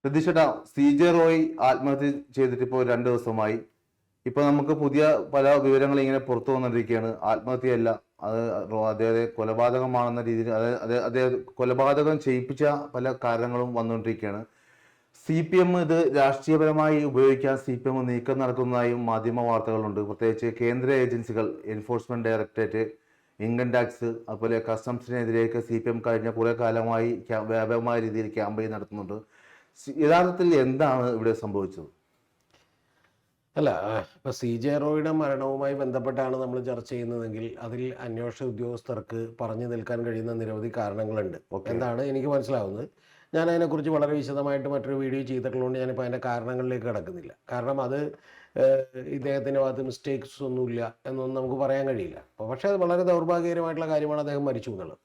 പ്രതീക്ഷ CJ റോയ് ആത്മഹത്യ ചെയ്തിട്ട് ഇപ്പോൾ 2 ദിവസമായി. ഇപ്പൊ നമുക്ക് പുതിയ പല വിവരങ്ങൾ ഇങ്ങനെ പുറത്തു വന്നിരിക്കുകയാണ്. ആത്മഹത്യയല്ല, അത് അദ്ദേഹത്തെ കൊലപാതകമാണെന്ന രീതിയിൽ അദ്ദേഹം കൊലപാതകം ചെയ്യിപ്പിച്ച പല കാരണങ്ങളും വന്നുകൊണ്ടിരിക്കുകയാണ്. CPM ഇത് രാഷ്ട്രീയപരമായി ഉപയോഗിക്കാൻ CPM നീക്കം നടക്കുന്നതായും മാധ്യമ വാർത്തകളുണ്ട്. പ്രത്യേകിച്ച് കേന്ദ്ര ഏജൻസികൾ, എൻഫോഴ്സ്മെന്റ് ഡയറക്ടറേറ്റ്, ഇൻകം ടാക്സ്, അതുപോലെ കസ്റ്റംസിനെതിരെയൊക്കെ CPM കഴിഞ്ഞ കുറെ കാലമായി വ്യാപകമായ രീതിയിൽ ക്യാമ്പയിൻ നടത്തുന്നുണ്ട്. യഥാർത്ഥത്തിൽ എന്താണ് ഇവിടെ സംഭവിച്ചത്? അല്ല, ഇപ്പൊ CJ റോയുടെ മരണവുമായി ബന്ധപ്പെട്ടാണ് നമ്മൾ ചർച്ച ചെയ്യുന്നതെങ്കിൽ അതിൽ അന്വേഷണ ഉദ്യോഗസ്ഥർക്ക് പറഞ്ഞു നിൽക്കാൻ കഴിയുന്ന നിരവധി കാരണങ്ങളുണ്ട്. എന്താണ് എനിക്ക് മനസ്സിലാവുന്നത്, ഞാൻ അതിനെക്കുറിച്ച് വളരെ വിശദമായിട്ട് മറ്റൊരു വീഡിയോ ചെയ്തിട്ടുള്ളതുകൊണ്ട് ഞാനിപ്പോൾ അതിൻ്റെ കാരണങ്ങളിലേക്ക് കിടക്കുന്നില്ല. കാരണം അത് ഇദ്ദേഹത്തിൻ്റെ ഭാഗത്ത് മിസ്റ്റേക്സ് ഒന്നുമില്ല എന്നൊന്നും നമുക്ക് പറയാൻ കഴിയില്ല. പക്ഷേ അത് വളരെ ദൗർഭാഗ്യകരമായിട്ടുള്ള കാര്യമാണ് അദ്ദേഹം മരിച്ചു എന്നുള്ളത്.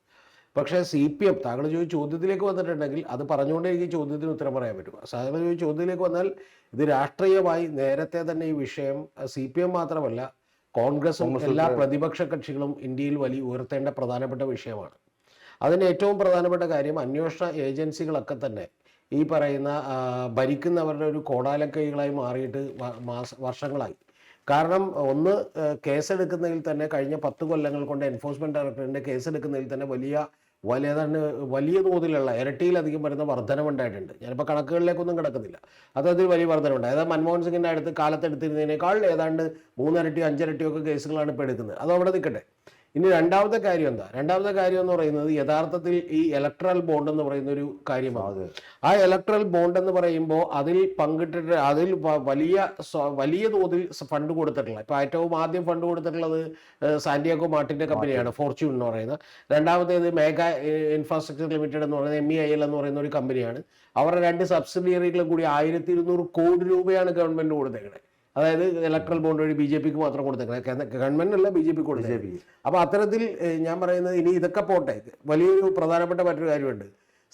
പക്ഷേ CPM, താങ്കൾ ചോദിച്ച ചോദ്യത്തിലേക്ക് വന്നിട്ടുണ്ടെങ്കിൽ അത് പറഞ്ഞുകൊണ്ടേ എനിക്ക് ചോദ്യത്തിന് ഉത്തരം പറയാൻ പറ്റും. താങ്കൾ ചോദിച്ച ചോദ്യത്തിലേക്ക് വന്നാൽ ഇത് രാഷ്ട്രീയമായി നേരത്തെ തന്നെ ഈ വിഷയം CPM മാത്രമല്ല കോൺഗ്രസും എല്ലാ പ്രതിപക്ഷ കക്ഷികളും ഇന്ത്യയിൽ ഉയർത്തേണ്ട പ്രധാനപ്പെട്ട വിഷയമാണ്. അതിന് ഏറ്റവും പ്രധാനപ്പെട്ട കാര്യം അന്വേഷണ ഏജൻസികളൊക്കെ തന്നെ ഈ പറയുന്ന ഭരിക്കുന്നവരുടെ ഒരു കോടാലക്കൈകളായി മാറിയിട്ട് വർഷങ്ങളായി. കാരണം ഒന്ന്, കേസെടുക്കുന്നതിൽ തന്നെ കഴിഞ്ഞ 10 കൊല്ലങ്ങൾ കൊണ്ട് എൻഫോഴ്സ്മെന്റ് ഡയറക്ടറേറ്റിന്റെ കേസെടുക്കുന്നതിൽ തന്നെ വലിയ തോതിലുള്ള ഇരട്ടിയിലധികം വരുന്ന വർധനവുണ്ടായിട്ടുണ്ട്. ഞാനിപ്പോൾ കണക്കുകളിലേക്കൊന്നും കിടക്കുന്നില്ല. അതിൽ വലിയ വർധനമുണ്ട്. അതായത് മൻമോഹൻ സിംഗിന്റെ അടുത്ത് കാലത്തെടുത്തിരുന്നതിനേക്കാൾ ഏതാണ്ട് 3 ഇരട്ടി 5 ഇരട്ടിയൊക്കെ കേസുകളാണ് ഇപ്പോൾ എടുക്കുന്നത്. അത് അവിടെ നിൽക്കട്ടെ. ഇനി രണ്ടാമത്തെ കാര്യം എന്താ? രണ്ടാമത്തെ കാര്യം എന്ന് പറയുന്നത് യഥാർത്ഥത്തിൽ ഈ ഇലക്ട്രൽ ബോണ്ട് എന്ന് പറയുന്ന ഒരു കാര്യമാണ്. ആ ഇലക്ട്രൽ ബോണ്ട് എന്ന് പറയുമ്പോൾ അതിൽ പങ്കിട്ടിട്ട് അതിൽ വലിയ തോതിൽ ഫണ്ട് കൊടുത്തിട്ടുള്ള, ഇപ്പൊ ഏറ്റവും ആദ്യം ഫണ്ട് കൊടുത്തിട്ടുള്ളത് സാന്റിയാഗോ മാർട്ടിന്റെ കമ്പനിയാണ്, ഫോർച്യൂൺ എന്ന് പറയുന്നത്. രണ്ടാമത്തേത് മേഗ ഇൻഫ്രാസ്ട്രക്ചർ ലിമിറ്റഡ് എന്ന് പറയുന്നത് MEIL എന്ന് പറയുന്ന ഒരു കമ്പനിയാണ്. അവരുടെ 2 സബ്സിഡിയറികളും കൂടി 1200 കോടി രൂപയാണ് ഗവൺമെന്റ് കൊടുത്തേക്കുന്നത്. അതായത് ഇലക്ട്രൽ ബോണ്ട് വഴി BJPക്ക് മാത്രം കൊടുത്തേക്കുന്നത്, ഗവൺമെന്റ് അല്ല BJP കൊടുത്തത്. അപ്പൊ അത്തരത്തിൽ ഞാൻ പറയുന്നത്, ഇനി ഇതൊക്കെ പോട്ടെ, വലിയൊരു പ്രധാനപ്പെട്ട മറ്റൊരു കാര്യമുണ്ട്.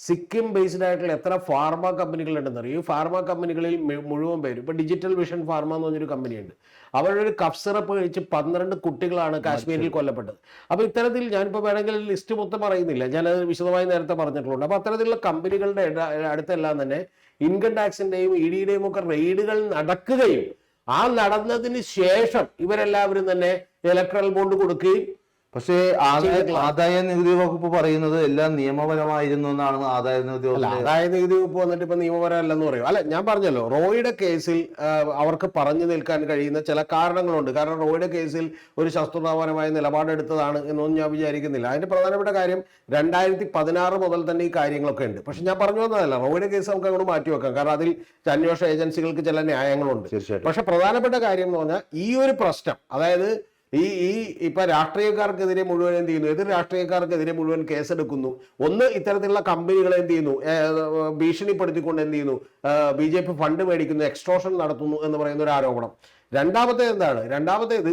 സിക്കിം ബേസ്ഡ് ആയിട്ടുള്ള എത്ര ഫാർമ കമ്പനികളുണ്ടെന്ന് അറിയും. ഈ ഫാർമ കമ്പനികളിൽ മുഴുവൻ പേരും, ഇപ്പൊ ഡിജിറ്റൽ വിഷൻ ഫാർമ എന്ന് പറഞ്ഞൊരു കമ്പനിയുണ്ട്, അവരുടെ ഒരു കഫ് സിറപ്പ് കഴിച്ച് 12 കുട്ടികളാണ് കാശ്മീരിൽ കൊല്ലപ്പെട്ടത്. അപ്പൊ ഇത്തരത്തിൽ ഞാനിപ്പോൾ വേണമെങ്കിൽ ലിസ്റ്റ് മൊത്തം പറയുന്നില്ല, ഞാനത് വിശദമായി നേരത്തെ പറഞ്ഞിട്ടുള്ളൂ. അപ്പൊ അത്തരത്തിലുള്ള കമ്പനികളുടെ അടുത്തെല്ലാം തന്നെ ഇൻകം ടാക്സിന്റെയും EDയുടെയും ഒക്കെ റെയ്ഡുകൾ നടക്കുകയും ആ നടന്നതിന് ശേഷം ഇവരെല്ലാവരും തന്നെ ഇലക്ട്രൽ ബോണ്ട് കൊടുക്കുകയും. പക്ഷേ ആദായ നികുതി വകുപ്പ് പറയുന്നത് എല്ലാം നിയമപരമായിരുന്നു എന്നാണ്. ആദായ നികുതി വകുപ്പ് വന്നിട്ട് ഇപ്പൊ നിയമപരമല്ലെന്ന് പറയും. അല്ല, ഞാൻ പറഞ്ഞല്ലോ, റോയുടെ കേസിൽ അവർക്ക് പറഞ്ഞു നിൽക്കാൻ കഴിയുന്ന ചില കാരണങ്ങളുണ്ട്. കാരണം റോയുടെ കേസിൽ ഒരു ശാസ്ത്രപരമായ നിലപാടെടുത്തതാണ് എന്നൊന്നും ഞാൻ വിചാരിക്കുന്നില്ല. അതിന്റെ പ്രധാനപ്പെട്ട കാര്യം 2016 മുതൽ തന്നെ ഈ കാര്യങ്ങളൊക്കെ ഉണ്ട്. പക്ഷെ ഞാൻ പറഞ്ഞു വന്നതല്ല, റോയുടെ കേസ് നമുക്ക് അങ്ങോട്ട് മാറ്റി വെക്കാം. കാരണം അതിൽ അന്വേഷണ ഏജൻസികൾക്ക് ചില ന്യായങ്ങളുണ്ട്. പക്ഷെ പ്രധാനപ്പെട്ട കാര്യം എന്ന് പറഞ്ഞാൽ ഈ ഒരു പ്രശ്നം, അതായത് ഇപ്പൊ രാഷ്ട്രീയക്കാർക്കെതിരെ മുഴുവൻ എന്ത് ചെയ്യുന്നു, എതിർ രാഷ്ട്രീയക്കാർക്കെതിരെ മുഴുവൻ കേസെടുക്കുന്നു. ഒന്ന്, ഇത്തരത്തിലുള്ള കമ്പനികളെ എന്ത് ചെയ്യുന്നു, ഭീഷണിപ്പെടുത്തിക്കൊണ്ട് എന്ത് ചെയ്യുന്നു, BJP ഫണ്ട് മേടിക്കുന്നു, എക്സ്ട്രോഷൻ നടത്തുന്നു എന്ന് പറയുന്ന ഒരു ആരോപണം. രണ്ടാമത്തേത്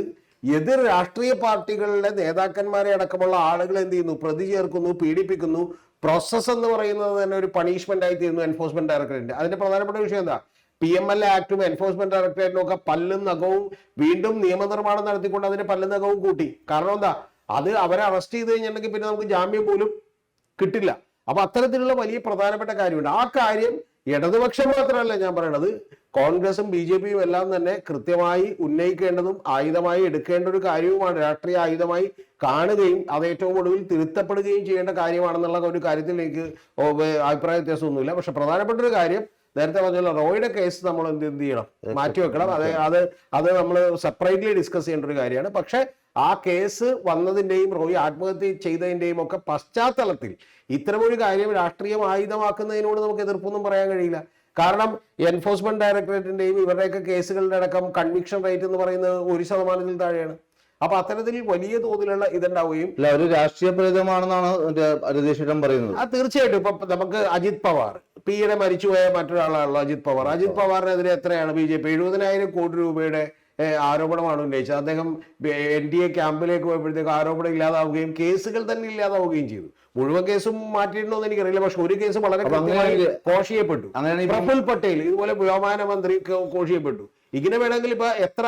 എതിർ രാഷ്ട്രീയ പാർട്ടികളുടെ നേതാക്കന്മാരെ അടക്കമുള്ള ആളുകൾ എന്ത് ചെയ്യുന്നു, പ്രതി ചേർക്കുന്നു, പീഡിപ്പിക്കുന്നു. പ്രോസസ് എന്ന് പറയുന്നത് തന്നെ ഒരു പണിഷ്മെന്റ് ആയി തീരുന്നു എൻഫോഴ്സ്മെന്റ് ഡയറക്ടറേറ്റ്. അതിന്റെ പ്രധാനപ്പെട്ട വിഷയം എന്താ? PMLA ആക്ടും എൻഫോഴ്സ്മെന്റ് ഡയറക്ടറേറ്റിനും ഒക്കെ പല്ലും നഖവും വീണ്ടും നിയമനിർമ്മാണം നടത്തിക്കൊണ്ട് അതിന്റെ പല്ലും നഖവും കൂട്ടി. കാരണം എന്താ? അത് അവരെ അറസ്റ്റ് ചെയ്ത് കഴിഞ്ഞിട്ടുണ്ടെങ്കിൽ പിന്നെ നമുക്ക് ജാമ്യം പോലും കിട്ടില്ല. അപ്പൊ അത്തരത്തിലുള്ള വലിയ പ്രധാനപ്പെട്ട കാര്യമുണ്ട്. ആ കാര്യം ഇടതുപക്ഷം മാത്രമല്ല ഞാൻ പറയണത്, കോൺഗ്രസും BJPയും എല്ലാം തന്നെ കൃത്യമായി ഉന്നയിക്കേണ്ടതും ആയുധമായി എടുക്കേണ്ട ഒരു കാര്യവുമാണ്. രാഷ്ട്രീയ ആയുധമായി കാണുകയും അത് ഏറ്റവും ഒടുവിൽ തിരുത്തപ്പെടുകയും ചെയ്യേണ്ട കാര്യമാണെന്നുള്ള ഒരു കാര്യത്തിൽ എനിക്ക് അഭിപ്രായ വ്യത്യാസമൊന്നുമില്ല. പക്ഷെ പ്രധാനപ്പെട്ട ഒരു കാര്യം, നേരത്തെ പറഞ്ഞല്ലോ, റോയുടെ കേസ് നമ്മൾ എന്ത് ചെയ്യണം, മാറ്റിവെക്കണം. അത് നമ്മൾ സെപ്പറേറ്റ്ലി ഡിസ്കസ് ചെയ്യേണ്ട ഒരു കാര്യമാണ്. പക്ഷെ ആ കേസ് വന്നതിന്റെയും റോയി ആത്മഹത്യ ചെയ്തതിന്റെയും ഒക്കെ പശ്ചാത്തലത്തിൽ ഇത്തരമൊരു കാര്യം രാഷ്ട്രീയം ആയുധമാക്കുന്നതിനോട് നമുക്ക് എതിർപ്പൊന്നും പറയാൻ കഴിയില്ല. കാരണം എൻഫോഴ്സ്മെന്റ് ഡയറക്ടറേറ്റിന്റെയും ഇവരുടെയൊക്കെ കേസുകളുടെ അടക്കം കൺവിക്ഷൻ റേറ്റ് എന്ന് പറയുന്നത് 1% താഴെയാണ്. അപ്പൊ അത്തരത്തിൽ വലിയ തോതിലുള്ള ഇതുണ്ടാവുകയും ഒരു രാഷ്ട്രീയ പ്രേതമാണെന്നാണ് രതീഷേട്ടൻ പറയുന്നത്. തീർച്ചയായിട്ടും. ഇപ്പൊ നമുക്ക് അജിത് പവാർ, ഈയിടെ മരിച്ചുപോയ മറ്റൊരാളാണല്ലോ അജിത് പവാർ. അജിത് പവാറിനെതിരെ എത്രയാണ് BJP 70,000 കോടി രൂപയുടെ ആരോപണമാണ് ഉന്നയിച്ചത്. അദ്ദേഹം NDA ക്യാമ്പിലേക്ക് പോയപ്പോഴത്തേക്ക് ആരോപണം ഇല്ലാതാവുകയും കേസുകൾ തന്നെ ഇല്ലാതാവുകയും ചെയ്തു. മുഴുവൻ കേസും മാറ്റിയിട്ടുണ്ടോ എന്ന് എനിക്കറിയില്ല. പക്ഷെ ഒരു കേസ് വളരെ കോഷ് ചെയ്യപ്പെട്ടു. പ്രഫുൽ പട്ടേൽ ഇതുപോലെ വ്യോമയാന മന്ത്രി കോഷ് ചെയ്യപ്പെട്ടു. ഇങ്ങനെ വേണമെങ്കിൽ ഇപ്പൊ എത്ര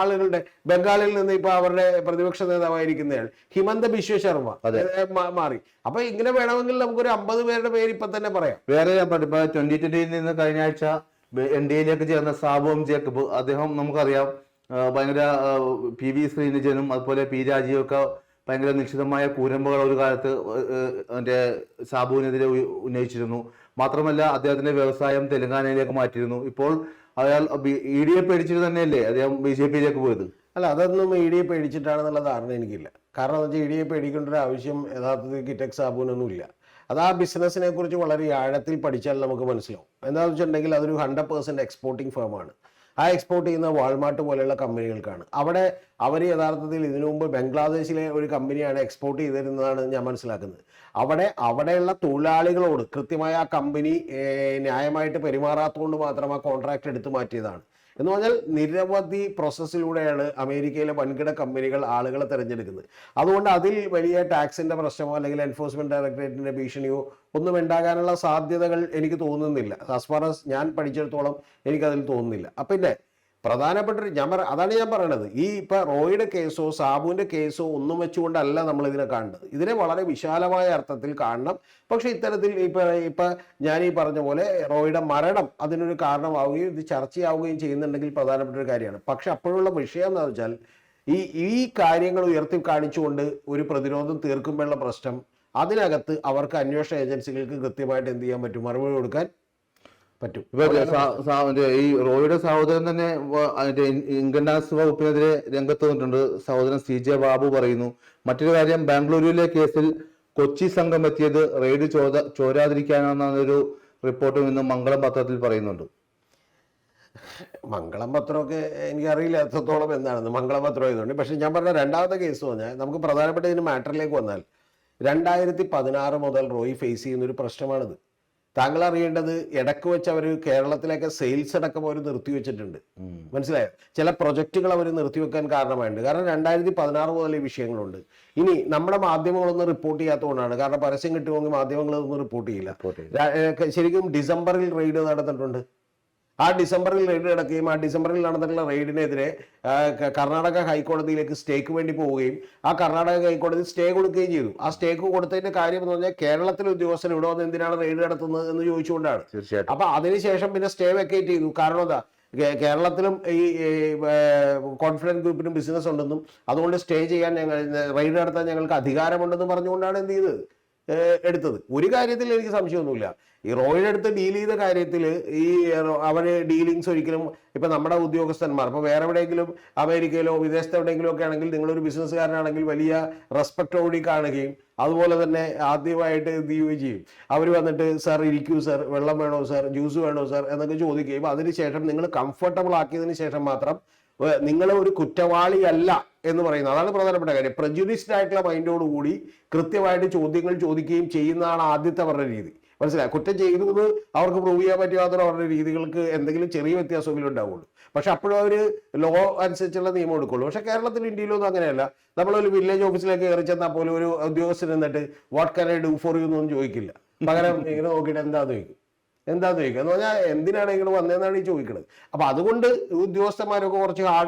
ആളുകളുടെ ബംഗാളിൽ നിന്ന് ഇപ്പൊ അവരുടെ പ്രതിപക്ഷ നേതാവായിരിക്കുന്നയാൾ ഹിമന്ത ബിശ്വ ശർമ്മ മാറി. അപ്പൊ ഇങ്ങനെ വേണമെങ്കിൽ നമുക്കൊരു 50 പേരുടെ പേര് ഇപ്പൊ തന്നെ പറയാം. വേറെ ഞാൻ പറഞ്ഞു, ഇപ്പൊ 2020 നിന്ന് കഴിഞ്ഞ ആഴ്ച NDAയിലേക്ക് ചേർന്ന സാബുവും ജേക്കബ്, അദ്ദേഹം നമുക്കറിയാം ഭയങ്കര PV ശ്രീനിജനും അതുപോലെ P രാജീവും ഒക്കെ ഭയങ്കര നിശ്ചിതമായ കൂരമ്പുകൾ ഒരു കാലത്ത് മറ്റേ സാബുവിനെതിരെ ഉന്നയിച്ചിരുന്നു. മാത്രമല്ല അദ്ദേഹത്തിന്റെ വ്യവസായം തെലങ്കാനയിലേക്ക് മാറ്റിയിരുന്നു. ഇപ്പോൾ അയാൾ ED പേടിച്ചിട്ട് തന്നെയല്ലേ അദ്ദേഹം BJPയിലേക്ക് പോയത്? അല്ല, അതൊന്നും ED പേടിച്ചിട്ടാണെന്നുള്ള ധാരണ എനിക്കില്ല. കാരണം എന്ന് വെച്ചാൽ ED പേടിക്കേണ്ട ഒരു ആവശ്യം യഥാർത്ഥത്തിൽ കിറ്റക് സാബുവിനൊന്നും ഇല്ല. അത് ആ ബിസിനസ്സിനെ കുറിച്ച് വളരെ ആഴത്തിൽ പഠിച്ചാൽ നമുക്ക് മനസ്സിലാവും. എന്താണെന്ന് വെച്ചിട്ടുണ്ടെങ്കിൽ അതൊരു 100% എക്സ്പോർട്ടിംഗ് ഫേമാണ്. ആ എക്സ്പോർട്ട് ചെയ്യുന്ന വാൾമാർട്ട് പോലെയുള്ള കമ്പനികൾക്കാണ്. അവിടെ അവർ യഥാർത്ഥത്തിൽ ഇതിനു മുമ്പ് ബംഗ്ലാദേശിലെ ഒരു കമ്പനിയാണ് എക്സ്പോർട്ട് ചെയ്തിരുന്നതാണ് ഞാൻ മനസ്സിലാക്കുന്നത്. അവിടെയുള്ള തൊഴിലാളികളോട് കൃത്യമായ ആ കമ്പനി ന്യായമായിട്ട് പെരുമാറാത്തതുകൊണ്ട് മാത്രം ആ കോൺട്രാക്ട് എടുത്തു മാറ്റിയതാണ്. എന്ന് പറഞ്ഞാൽ നിരവധി പ്രോസസ്സിലൂടെയാണ് അമേരിക്കയിലെ വൻകിട കമ്പനികൾ ആളുകളെ തിരഞ്ഞെടുക്കുന്നത്. അതുകൊണ്ട് അതിൽ വലിയ ടാക്സിന്റെ പ്രശ്നമോ അല്ലെങ്കിൽ എൻഫോഴ്സ്മെന്റ് ഡയറക്ടറേറ്റിന്റെ ഭീഷണിയോ ഒന്നും ഉണ്ടാകാനുള്ള സാധ്യതകൾ എനിക്ക് തോന്നുന്നില്ല. ആസ് ഫാർ ആസ് ഞാൻ പഠിച്ചിടത്തോളം എനിക്കതിൽ തോന്നുന്നില്ല. പിന്നെ പ്രധാനപ്പെട്ട അതാണ് ഞാൻ പറയണത്. ഈ ഇപ്പൊ റോയിയുടെ കേസോ സാബുവിന്റെ കേസോ ഒന്നും വെച്ചുകൊണ്ടല്ല നമ്മൾ ഇതിനെ കാണുന്നത്. ഇതിനെ വളരെ വിശാലമായ അർത്ഥത്തിൽ കാണണം. പക്ഷെ ഇത്തരത്തിൽ ഇപ്പൊ ഞാൻ ഈ പറഞ്ഞ പോലെ റോയിയുടെ മരണം അതിനൊരു കാരണമാവുകയും ഇത് ചർച്ചയാവുകയും ചെയ്യുന്നുണ്ടെങ്കിൽ പ്രധാനപ്പെട്ട ഒരു കാര്യമാണ്. പക്ഷെ അപ്പോഴുള്ള വിഷയം എന്താണെന്ന് വെച്ചാൽ ഈ കാര്യങ്ങൾ ഉയർത്തി കാണിച്ചുകൊണ്ട് ഒരു പ്രതിരോധം തീർക്കുമ്പോഴുള്ള പ്രശ്നം, അതിനകത്ത് അവർക്ക് അന്വേഷണ ഏജൻസികൾക്ക് കൃത്യമായിട്ട് എന്ത് ചെയ്യാൻ പറ്റും, മറുപടി കൊടുക്കാൻ പറ്റും. ഈ റോയിയുടെ സഹോദരൻ തന്നെ ഇൻകം ടാക്സ് വകുപ്പിനെതിരെ രംഗത്ത് വന്നിട്ടുണ്ട്. സഹോദരൻ CJ ബാബു പറയുന്നു. മറ്റൊരു കാര്യം, ബാംഗ്ലൂരിലെ കേസിൽ കൊച്ചി സംഘം എത്തിയത് റെയ്ഡ് ചോരാതിരിക്കാനാണെന്നൊരു റിപ്പോർട്ടും ഇന്ന് മംഗളം പത്രത്തിൽ പറയുന്നുണ്ട്. മംഗളം പത്രമൊക്കെ എനിക്കറിയില്ല എത്രത്തോളം എന്താണെന്ന്, മംഗളം പത്രം ആയതുകൊണ്ട്. പക്ഷെ ഞാൻ പറഞ്ഞ രണ്ടാമത്തെ കേസ് പറഞ്ഞാൽ നമുക്ക് പ്രധാനപ്പെട്ട ഇതിന് മാറ്ററിലേക്ക് വന്നാൽ 2016 മുതൽ റോയി ഫേസ് ചെയ്യുന്ന ഒരു പ്രശ്നമാണിത്. താങ്കൾ അറിയേണ്ടത്, ഇടക്ക് വെച്ച് അവർ കേരളത്തിലേക്ക് സെയിൽസ് അടക്കം അവർ നിർത്തിവെച്ചിട്ടുണ്ട്. മനസ്സിലായോ? ചില പ്രൊജക്റ്റുകൾ അവർ നിർത്തിവെക്കാൻ കാരണമായിട്ടുണ്ട്. കാരണം 2016 മുതൽ ഈ വിഷയങ്ങളുണ്ട്. ഇനി നമ്മുടെ മാധ്യമങ്ങളൊന്നും റിപ്പോർട്ട് ചെയ്യാത്തതുകൊണ്ടാണ്. കാരണം പരസ്യം കിട്ടുമെങ്കിൽ മാധ്യമങ്ങളൊന്നും റിപ്പോർട്ട് ചെയ്യില്ല. ശരിക്കും ഡിസംബറിൽ റെയ്ഡ് നടന്നിട്ടുണ്ട്. ആ ഡിസംബറിൽ റെയ്ഡ് നടക്കുകയും ആ ഡിസംബറിൽ നടന്നിട്ടുള്ള റെയ്ഡിനെതിരെ കർണാടക ഹൈക്കോടതിയിലേക്ക് സ്റ്റേക്ക് വേണ്ടി പോവുകയും ആ കർണാടക ഹൈക്കോടതി സ്റ്റേ കൊടുക്കുകയും ചെയ്തു. ആ സ്റ്റേക്ക് കൊടുത്തതിന്റെ കാര്യം എന്ന് പറഞ്ഞാൽ കേരളത്തിലെ ഉദ്യോഗസ്ഥർ ഇവിടെ വന്ന് എന്തിനാണ് റെയ്ഡ് നടത്തുന്നത് എന്ന് ചോദിച്ചുകൊണ്ടാണ്. അപ്പൊ അതിനുശേഷം പിന്നെ സ്റ്റേ വെക്കേറ്റ് ചെയ്തു. കാരണം എന്താ, കേരളത്തിലും ഈ കോൺഫിഡൻസ് ഗ്രൂപ്പിനും ബിസിനസ് ഉണ്ടെന്നും അതുകൊണ്ട് സ്റ്റേ ചെയ്യാൻ റെയ്ഡ് നടത്താൻ ഞങ്ങൾക്ക് അധികാരമുണ്ടെന്നും പറഞ്ഞുകൊണ്ടാണ് എന്ത് ചെയ്തത്, എടുത്തത്. ഒരു കാര്യത്തിൽ എനിക്ക് സംശയമൊന്നുമില്ല. ഈ റോയിയുടെ അടുത്ത് ഡീൽ ചെയ്ത കാര്യത്തിൽ അവര് ഡീലിങ്സ് ഒരിക്കലും ഇപ്പൊ നമ്മുടെ ഉദ്യോഗസ്ഥന്മാർ ഇപ്പൊ വേറെ എവിടെയെങ്കിലും അമേരിക്കയിലോ വിദേശത്ത് എവിടെയെങ്കിലും ഒക്കെ ആണെങ്കിൽ നിങ്ങളൊരു ബിസിനസ്സുകാരനാണെങ്കിൽ വലിയ റെസ്പെക്റ്റോടി കാണുകയും അതുപോലെ തന്നെ ആദ്യമായിട്ട് എന്ത് ചെയ്യുകയും ചെയ്യും. അവർ വന്നിട്ട് സാർ ഇരിക്കൂ സാർ, വെള്ളം വേണോ സാർ, ജ്യൂസ് വേണോ സാർ എന്നൊക്കെ ചോദിക്കുകയും അതിനുശേഷം നിങ്ങൾ കംഫർട്ടബിൾ ആക്കിയതിന് ശേഷം മാത്രം നിങ്ങൾ ഒരു കുറ്റവാളിയല്ല എന്ന് പറയുന്നത്. അതാണ് പ്രധാനപ്പെട്ട കാര്യം. പ്രജുഡിസ്ഡ് ആയിട്ടുള്ള മൈൻഡോടുകൂടി കൃത്യമായിട്ട് ചോദ്യങ്ങൾ ചോദിക്കുകയും ചെയ്യുന്നതാണ് ആദ്യത്തെ അവരുടെ രീതി. മനസ്സിലായി? കുറ്റം ചെയ്തു എന്ന് അവർക്ക് പ്രൂവ് ചെയ്യാൻ പറ്റാത്ത അവരുടെ രീതികൾക്ക് എന്തെങ്കിലും ചെറിയ വ്യത്യാസമെങ്കിലും ഉണ്ടാവുള്ളൂ. പക്ഷെ അപ്പോഴും അവർ ലോ അനുസരിച്ചുള്ള നിയമം എടുക്കുള്ളൂ. പക്ഷെ കേരളത്തിലും ഇന്ത്യയിലൊന്നും അങ്ങനെയല്ല. നമ്മളൊരു വില്ലേജ് ഓഫീസിലേക്ക് കയറി ചെന്നാൽ പോലും ഒരു ഉദ്യോഗസ്ഥൻ എന്നിട്ട് what can I do for you എന്നൊന്നും ചോദിക്കില്ല. പകരം ഇങ്ങനെ നോക്കിയിട്ട് എന്താന്ന് ചോദിക്കും എന്ന് പറഞ്ഞാൽ എന്തിനാണ് ഇങ്ങനെ വന്നതെന്നാണ് ഈ ചോദിക്കുന്നത്. അപ്പൊ അതുകൊണ്ട് ഉദ്യോഗസ്ഥന്മാരൊക്കെ കുറച്ച്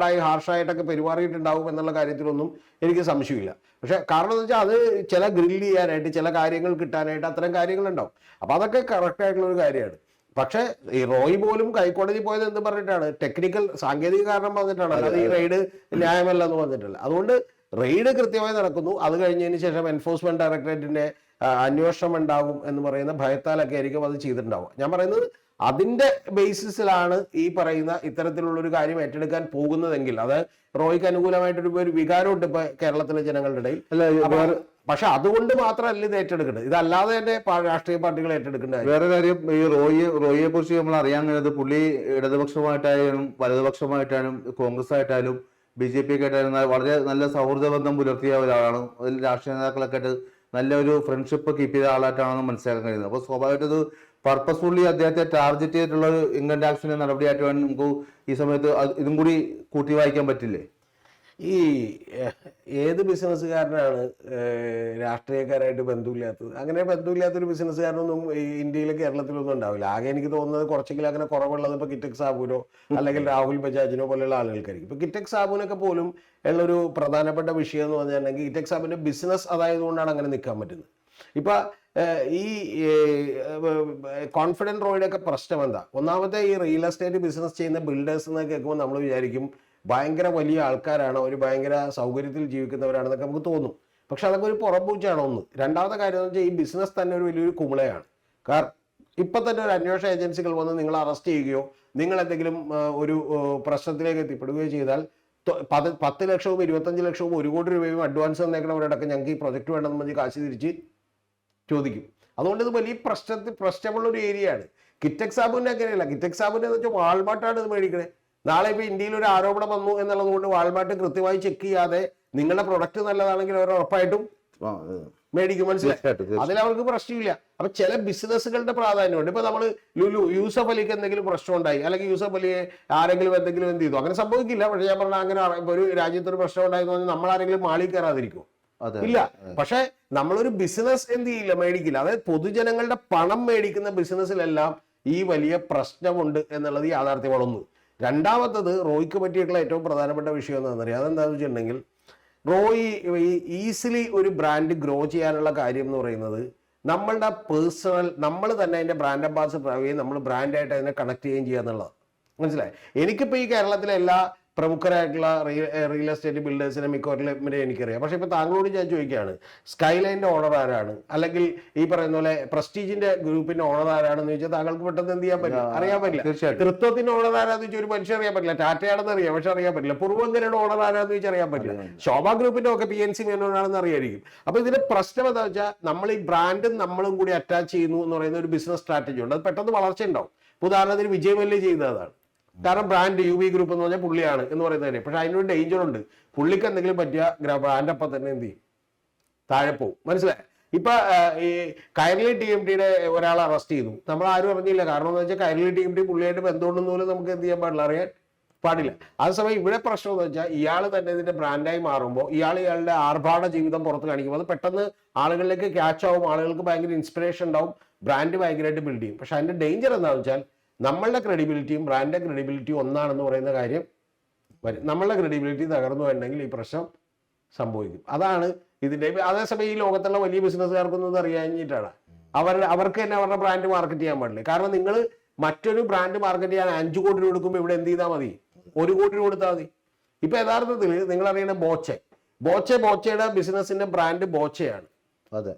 ഹാർഷായിട്ടൊക്കെ പെരുമാറിയിട്ടുണ്ടാവും എന്നുള്ള കാര്യത്തിലൊന്നും എനിക്ക് സംശയമില്ല. പക്ഷെ കാരണം എന്ന് വെച്ചാൽ അത് ചില ഗ്രില്ല് ചെയ്യാനായിട്ട് ചില കാര്യങ്ങൾ കിട്ടാനായിട്ട് അത്തരം കാര്യങ്ങളുണ്ടാവും. അപ്പൊ അതൊക്കെ കറക്റ്റ് ആയിട്ടുള്ള ഒരു കാര്യമാണ്. പക്ഷെ ഈ റോയ് പോലും ഹൈക്കോടതി പോയത് എന്ത് പറഞ്ഞിട്ടാണ്, ടെക്നിക്കൽ സാങ്കേതിക കാരണം പറഞ്ഞിട്ടാണ്, അല്ലാതെ ഈ റെയ്ഡ് ന്യായമല്ല എന്ന് പറഞ്ഞിട്ടില്ല. അതുകൊണ്ട് റെയ്ഡ് കൃത്യമായി നടക്കുന്നു. അത് കഴിഞ്ഞതിന് ശേഷം എൻഫോഴ്സ്മെന്റ് ഡയറക്ടറേറ്റിന്റെ അന്വേഷണം ഉണ്ടാകും എന്ന് പറയുന്ന ഭയത്താലൊക്കെ ആയിരിക്കും അത് ചെയ്തിട്ടുണ്ടാവുക. ഞാൻ പറയുന്നത് അതിന്റെ ബേസിസിലാണ് ഈ പറയുന്ന ഇത്തരത്തിലുള്ള ഒരു കാര്യം ഏറ്റെടുക്കാൻ പോകുന്നതെങ്കിൽ അത് റോയ്ക്ക് അനുകൂലമായിട്ടൊരു വികാരമുണ്ട് ഇപ്പൊ കേരളത്തിലെ ജനങ്ങളുടെ ഇടയിൽ. പക്ഷെ അതുകൊണ്ട് മാത്രമല്ല ഇത് ഏറ്റെടുക്കേണ്ടത്, ഇതല്ലാതെ തന്നെ രാഷ്ട്രീയ പാർട്ടികൾ ഏറ്റെടുക്കേണ്ടത്. വേറെ കാര്യം, ഈ റോയിയെ കുറിച്ച് നമ്മൾ അറിയാൻ കഴിയുന്നത് പുള്ളി ഇടതുപക്ഷമായിട്ടായാലും വലതുപക്ഷമായിട്ടായാലും കോൺഗ്രസ് ആയിട്ടായാലും BJP ഒക്കെ ആയിട്ടായാലും വളരെ നല്ല സൗഹൃദ ബന്ധം പുലർത്തിയ ഒരാളാണ്. അതിൽ രാഷ്ട്രീയ നേതാക്കളൊക്കെ ആയിട്ട് നല്ലൊരു ഫ്രണ്ട്ഷിപ്പ് കീപ്പ് ചെയ്ത ആളായിട്ടാണെന്ന് മനസ്സിലാക്കാൻ കഴിയുന്നത്. അപ്പോൾ സ്വാഭാവികമായിട്ട് ഇത് പർപ്പസ്ഫുള്ളി അദ്ദേഹത്തെ ടാർഗറ്റ് ചെയ്തിട്ടുള്ള ഒരു ഇൻകം ടാക്സിന്റെ നടപടിയായിട്ട് വേണം നമുക്ക് ഈ സമയത്ത് ഇതും കൂടി കൂട്ടി വായിക്കാൻ പറ്റില്ലേ? ഈ ഏത് ബിസിനസ്സുകാരനാണ് രാഷ്ട്രീയക്കാരായിട്ട് ബന്ധമില്ലാത്തത്? അങ്ങനെ ബന്ധമില്ലാത്തൊരു ബിസിനസ്സുകാരനൊന്നും ഈ ഇന്ത്യയിലെ കേരളത്തിലൊന്നും ഉണ്ടാവില്ല. ആകെ എനിക്ക് തോന്നുന്നത് കുറച്ചെങ്കിലും അങ്ങനെ കുറവുള്ളത് ഇപ്പൊ കിറ്റക് സാബുനോ അല്ലെങ്കിൽ രാഹുൽ ബജാജിനോ പോലെയുള്ള ആളുകൾക്കായിരിക്കും. ഇപ്പൊ കിറ്റക് സാബുനൊക്കെ പോലും ഉള്ളൊരു പ്രധാനപ്പെട്ട വിഷയം എന്ന് പറഞ്ഞിട്ടുണ്ടെങ്കിൽ കിറ്റക് സാബുവിന്റെ ബിസിനസ് അതായതുകൊണ്ടാണ് അങ്ങനെ നിൽക്കാൻ പറ്റുന്നത്. ഇപ്പൊ ഈ കോൺഫിഡന്റ് റോയുടെ ഒക്കെ പ്രശ്നം എന്താ? ഒന്നാമത്തെ ഈ റിയൽ എസ്റ്റേറ്റ് ബിസിനസ് ചെയ്യുന്ന ബിൽഡേഴ്സ് എന്ന് കേൾക്കുമ്പോൾ നമ്മൾ വിചാരിക്കും ഭയങ്കര വലിയ ആൾക്കാരാണ്, അവർ ഭയങ്കര സൗകര്യത്തിൽ ജീവിക്കുന്നവരാണെന്നൊക്കെ നമുക്ക് തോന്നും. പക്ഷെ അതൊക്കെ ഒരു പുറംപൂച്ചാണ് ഒന്ന്. രണ്ടാമത്തെ കാര്യം എന്ന് വെച്ചാൽ ഈ ബിസിനസ് തന്നെ ഒരു വലിയൊരു കുമിളയാണ്. കാരണം ഇപ്പൊ തന്നെ ഒരു അന്വേഷണ ഏജൻസികൾ വന്ന് നിങ്ങൾ അറസ്റ്റ് ചെയ്യുകയോ നിങ്ങൾ എന്തെങ്കിലും ഒരു പ്രശ്നത്തിലേക്ക് എത്തിപ്പെടുകയോ ചെയ്താൽ 10 ലക്ഷവും 25 ലക്ഷവും 1 കോടി രൂപയും അഡ്വാൻസ് തന്നേക്കണവരടക്കം ഞങ്ങൾക്ക് ഈ പ്രൊജക്ട് വേണമെന്ന് പറഞ്ഞ് കാശ് തിരിച്ച് ചോദിക്കും. അതുകൊണ്ട് ഇത് വലിയ പ്രശ്നമുള്ള ഒരു ഏരിയ ആണ്. കിറ്റക് സാബുവിന്റെ അങ്ങനെയല്ല. കിറ്റക് സാബുവിന്റെ എന്ന് വെച്ചാൽ വാൾമാർട്ടാണ് ഇത് മേടിക്കണേ. നാളെ ഇപ്പൊ ഇന്ത്യയിൽ ഒരു ആരോപണം വന്നു എന്നുള്ളത് കൊണ്ട് വാൾമാർട്ട് കൃത്യമായി ചെക്ക് ചെയ്യാതെ നിങ്ങളുടെ പ്രൊഡക്റ്റ് നല്ലതാണെങ്കിൽ അവർ ഉറപ്പായിട്ടും മേടിക്കും. മനസ്സിലായി? അതിലവർക്ക് പ്രശ്നമില്ല. അപ്പൊ ചില ബിസിനസ്സുകളുടെ പ്രാധാന്യമുണ്ട്. ഇപ്പൊ നമ്മള് യൂസഫ് അലിക്ക് എന്തെങ്കിലും പ്രശ്നം ഉണ്ടായി, അല്ലെങ്കിൽ യൂസഫ് അലിയെ ആരെങ്കിലും എന്തെങ്കിലും എന്ത് ചെയ്തു, അങ്ങനെ സംഭവിക്കില്ല. പക്ഷെ ഞാൻ പറഞ്ഞ അങ്ങനെ ഒരു രാജ്യത്തൊരു പ്രശ്നം ഉണ്ടായി പറഞ്ഞാൽ നമ്മൾ ആരെങ്കിലും മാളിൽ കയറാതിരിക്കും? ഇല്ല. പക്ഷെ നമ്മളൊരു ബിസിനസ് എന്ത് ചെയ്യില്ല, മേടിക്കില്ല. അതായത് പൊതുജനങ്ങളുടെ പണം മേടിക്കുന്ന ബിസിനസ്സിലെല്ലാം ഈ വലിയ പ്രശ്നമുണ്ട് എന്നുള്ളത് യാഥാർത്ഥ്യമാണെന്ന്. രണ്ടാമത്തത് റോയ്ക്ക് പറ്റിയിട്ടുള്ള ഏറ്റവും പ്രധാനപ്പെട്ട വിഷയം എന്താണെന്ന് അറിയാം. അതെന്താണെന്ന് വെച്ചിട്ടുണ്ടെങ്കിൽ റോയ് ഈസിലി ഒരു ബ്രാൻഡ് ഗ്രോ ചെയ്യാനുള്ള കാര്യം എന്ന് പറയുന്നത് നമ്മളുടെ പേഴ്സണൽ, നമ്മൾ തന്നെ അതിന്റെ ബ്രാൻഡ് അംബാസിഡർ ആവുകയും നമ്മൾ ബ്രാൻഡായിട്ട് അതിനെ കണക്ട് ചെയ്യുകയും ചെയ്യുക എന്നുള്ളത്. മനസ്സിലായി? എനിക്കിപ്പോൾ ഈ കേരളത്തിലെ എല്ലാ പ്രമുഖരായിട്ടുള്ള റിയൽ എസ്റ്റേറ്റ് ബിൽഡേഴ്സിനെ മിക്കവരിലും എനിക്കറിയാം. പക്ഷെ ഇപ്പൊ താങ്കളോട് ഞാൻ ചോദിക്കുകയാണ്, സ്കൈലൈൻ്റെ ഓണർ ആരാണ്, അല്ലെങ്കിൽ ഈ പറയുന്ന പോലെ പ്രസ്റ്റീജിന്റെ ഗ്രൂപ്പിന്റെ ഓണർ ആരാണെന്ന് ചോദിച്ചാൽ താങ്കൾക്ക് പെട്ടെന്ന് എന്ത് ചെയ്യാൻ പറ്റില്ല? അറിയാൻ പറ്റില്ല. തൃത്വത്തിന്റെ ഓണർ ആരാന്ന് ചോദിച്ചാൽ ഒരു മനുഷ്യൻ അറിയാൻ പറ്റില്ല. ടാറ്റയാണെന്ന് അറിയാം, പക്ഷെ അറിയാൻ പറ്റില്ല. പൂർവ്വങ്കരയുടെ ഓണർ ആരാന്ന് ചോദിച്ചാൽ അറിയാൻ പറ്റില്ല. ശോഭ ഗ്രൂപ്പിന്റെ ഒക്കെ PNC മേനോനാണെന്ന് അറിയായിരിക്കും. അപ്പൊ ഇതിന്റെ പ്രശ്നം എന്താ വെച്ചാൽ നമ്മൾ ഈ ബ്രാൻഡും നമ്മളും കൂടി അറ്റാച്ച് ചെയ്യുന്നു എന്ന് പറയുന്ന ഒരു ബിസിനസ് സ്ട്രാറ്റജി ഉണ്ട്. അത് പെട്ടെന്ന് വളർച്ച ഉണ്ടാവും. ഉദാഹരണത്തിന് വിജയ് മല്യ ചെയ്തതാണ്. കാരണം ബ്രാൻഡ് UV ഗ്രൂപ്പ് എന്ന് പറഞ്ഞാൽ പുള്ളിയാണ് എന്ന് പറയുന്നത് തന്നെ. പക്ഷെ അതിനൊരു ഡേഞ്ചർ ഉണ്ട്. പുള്ളിക്ക് എന്തെങ്കിലും പറ്റിയ ബ്രാൻഡ് അപ്പം തന്നെ എന്ത് ചെയ്യും? താഴെ പോവും. മനസ്സിലായി? ഇപ്പൊ ഈ കൈരളി TMTയുടെ ഒരാളെ അറസ്റ്റ് ചെയ്തു. നമ്മൾ ആരും അറിഞ്ഞില്ല. കാരണം എന്ന് വെച്ചാൽ കൈരളി TMT പുള്ളിയായിട്ട് ബന്ധമുണ്ടെന്ന് പോലും നമുക്ക് എന്ത് ചെയ്യാൻ പാടില്ല, അറിയാൻ പാടില്ല. അതേസമയം ഇവിടെ പ്രശ്നം എന്ന് വെച്ചാൽ ഇയാൾ തന്നെ ഇതിന്റെ ബ്രാൻഡായി മാറുമ്പോൾ ഇയാളുടെ ആർഭാട ജീവിതം പുറത്ത് കാണിക്കുമ്പോൾ അത് പെട്ടെന്ന് ആളുകളിലേക്ക് ക്യാച്ച് ആവും. ആളുകൾക്ക് ഭയങ്കര ഇൻസ്പിറേഷൻ ഉണ്ടാവും. ബ്രാൻഡ് ഭയങ്കരമായിട്ട് ബിൽഡ് ചെയ്യും. പക്ഷെ അതിന്റെ ഡേഞ്ചർ എന്താണെന്ന് വെച്ചാൽ നമ്മളുടെ ക്രെഡിബിലിറ്റിയും ബ്രാൻഡിന്റെ ക്രെഡിബിലിറ്റിയും ഒന്നാണെന്ന് പറയുന്ന കാര്യം വരും. നമ്മളുടെ ക്രെഡിബിലിറ്റി തകർന്നു വേണ്ടെങ്കിൽ ഈ പ്രശ്നം സംഭവിക്കും. അതാണ് ഇതിന്റെ. അതേസമയം ഈ ലോകത്തുള്ള വലിയ ബിസിനസ്സുകാർക്കൊന്നും ഇത് അറിയാഞ്ഞിട്ടാണ്. അവർക്ക് തന്നെ അവരുടെ ബ്രാൻഡ് മാർക്കറ്റ് ചെയ്യാൻ പാടില്ല. കാരണം നിങ്ങൾ മറ്റൊരു ബ്രാൻഡ് മാർക്കറ്റ് ചെയ്യാൻ 5 കോടി രൂപ കൊടുക്കുമ്പോൾ ഇവിടെ എന്ത് ചെയ്താൽ മതി? 1 കോടി രൂപ കൊടുത്താൽ മതി. ഇപ്പൊ യഥാർത്ഥത്തിൽ നിങ്ങൾ അറിയുന്ന ബോച്ചയുടെ ബിസിനസിന്റെ ബ്രാൻഡ് ബോച്ചയാണ്. അതെ,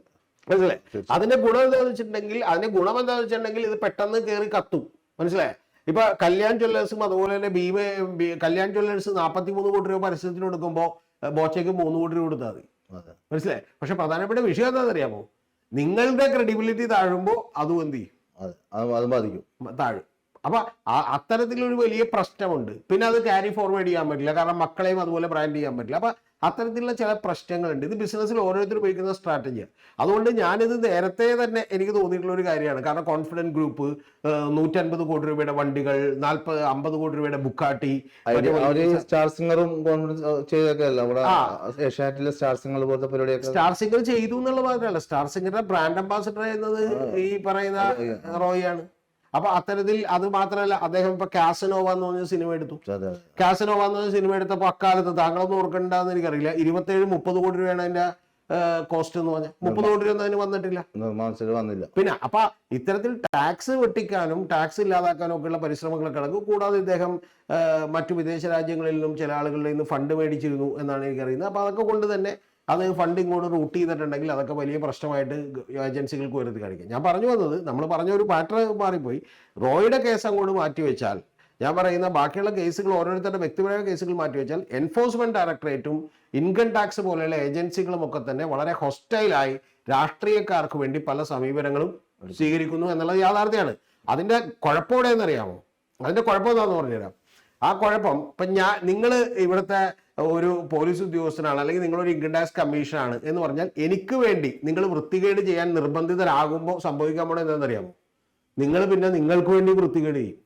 മനസ്സിലായി? അതിന്റെ ഗുണം എന്താണെന്ന് വെച്ചിട്ടുണ്ടെങ്കിൽ ഇത് പെട്ടെന്ന് കയറി കത്തും. മനസ്സിലായി? ഇപ്പൊ കല്യാൺ ജ്വല്ലേഴ്സും അതുപോലെ തന്നെ കല്യാൺ ജ്വല്ലേഴ്സ് 43 കോടി രൂപ പരസ്യത്തിന് കൊടുക്കുമ്പോൾ ബോച്ചയ്ക്ക് 3 കോടി രൂപ കൊടുത്താൽ മതി. മനസ്സിലായി? പക്ഷെ പ്രധാനപ്പെട്ട വിഷയം എന്താണെന്ന് അറിയാമോ? നിങ്ങളുടെ ക്രെഡിബിലിറ്റി താഴുമ്പോൾ അതും എന്ത് ചെയ്യും? അത് ബാധിക്കും, താഴും. അപ്പൊ അത്തരത്തിലൊരു വലിയ പ്രശ്നമുണ്ട്. പിന്നെ അത് ക്യാരി ഫോർവേഡ് ചെയ്യാൻ പറ്റില്ല. കാരണം മക്കളെയും അതുപോലെ ബ്രാൻഡ് ചെയ്യാൻ പറ്റില്ല. അപ്പൊ അത്തരത്തിലുള്ള ചില പ്രശ്നങ്ങളുണ്ട്. ഇത് ബിസിനസ്സിൽ ഓരോരുത്തരും ഉപയോഗിക്കുന്ന സ്ട്രാറ്റജിയാണ്. അതുകൊണ്ട് ഞാനിത് നേരത്തെ തന്നെ എനിക്ക് തോന്നിയിട്ടുള്ള ഒരു കാര്യമാണ്. കാരണം കോൺഫിഡന്റ് ഗ്രൂപ്പ് 150 കോടി രൂപയുടെ വണ്ടികൾ, 50 കോടി രൂപയുടെ ബുക്കാട്ടി, സ്റ്റാർ സിംഗറും ചെയ്തൊക്കെയല്ല ഏഷ്യാനെറ്റിലെ സ്റ്റാർ സിംഗർ പോലത്തെ പരിപാടിയൊക്കെ സ്റ്റാർ സിംഗർ ചെയ്തു എന്നുള്ളത് മാത്രമല്ല, സ്റ്റാർ സിംഗറിന്റെ ബ്രാൻഡ് അംബാസിഡർ ചെയ്യുന്നത് ഈ പറയുന്ന റോയ് ആണ്. അപ്പൊ അത്തരത്തിൽ അത് മാത്രമല്ല, അദ്ദേഹം ഇപ്പൊ കാസനോവ എന്ന് പറഞ്ഞ സിനിമ എടുത്തു. കാസനോവ എന്ന് പറഞ്ഞ സിനിമ എടുത്തപ്പോൾ അക്കാലത്ത് താങ്കളൊന്നും ഓർക്കണ്ടെന്ന് എനിക്കറിയില്ല, 27-30 കോടി രൂപയാണ് അതിന്റെ കോസ്റ്റ് എന്ന് പറഞ്ഞാൽ. 30 കോടി രൂപ അതിന് വന്നിട്ടില്ല. പിന്നെ അപ്പൊ ഇത്തരത്തിൽ ടാക്സ് വെട്ടിക്കാനും ടാക്സ് ഇല്ലാതാക്കാനും ഒക്കെയുള്ള പരിശ്രമങ്ങളൊക്കെ നടക്കും. കൂടാതെ ഇദ്ദേഹം മറ്റു വിദേശ രാജ്യങ്ങളിൽ നിന്നും ചില ആളുകളിൽ നിന്ന് ഫണ്ട് മേടിച്ചിരുന്നു എന്നാണ് എനിക്കറിയുന്നത്. അപ്പൊ അതൊക്കെ കൊണ്ട് തന്നെ അത് ഫണ്ട് ഇങ്ങോട്ട് റൂട്ട് ചെയ്തിട്ടുണ്ടെങ്കിൽ അതൊക്കെ വലിയ പ്രശ്നമായിട്ട് ഏജൻസികൾക്ക് ഉയർത്തി കാണിക്കാം. ഞാൻ പറഞ്ഞു വന്നത്, നമ്മൾ പറഞ്ഞ ഒരു പാറ്റേൺ മാറിപ്പോയി. റോയുടെ കേസ് അങ്ങോട്ട് മാറ്റിവെച്ചാൽ, ഞാൻ പറയുന്ന ബാക്കിയുള്ള കേസുകൾ ഓരോരുത്തരുടെ വ്യക്തിപരമായ കേസുകൾ മാറ്റിവെച്ചാൽ എൻഫോഴ്സ്മെന്റ് ഡയറക്ടറേറ്റും ഇൻകം ടാക്സ് പോലെയുള്ള ഏജൻസികളും ഒക്കെ തന്നെ വളരെ ഹൊസ്റ്റൈലായി രാഷ്ട്രീയക്കാർക്ക് വേണ്ടി പല സമീപനങ്ങളും സ്വീകരിക്കുന്നു എന്നുള്ളത് യാഥാർത്ഥ്യമാണ്. അതിന്റെ കുഴപ്പമോടെ എന്നറിയാമോ? അതിന്റെ കുഴപ്പം എന്താണെന്ന് പറഞ്ഞുതരാം. ആ കുഴപ്പം ഇപ്പൊ നിങ്ങൾ ഇവിടുത്തെ ഒരു പോലീസ് ഉദ്യോഗസ്ഥനാണ്, അല്ലെങ്കിൽ നിങ്ങളൊരു ഇൻകം ടാക്സ് കമ്മീഷനാണ് എന്ന് പറഞ്ഞാൽ എനിക്ക് വേണ്ടി നിങ്ങൾ വൃത്തികേട് ചെയ്യാൻ നിർബന്ധിതരാകുമ്പോൾ സംഭവിക്കാൻ പോണത് എന്താണെന്നറിയാമോ? നിങ്ങൾ പിന്നെ നിങ്ങൾക്ക് വേണ്ടി വൃത്തികേട് ചെയ്യും.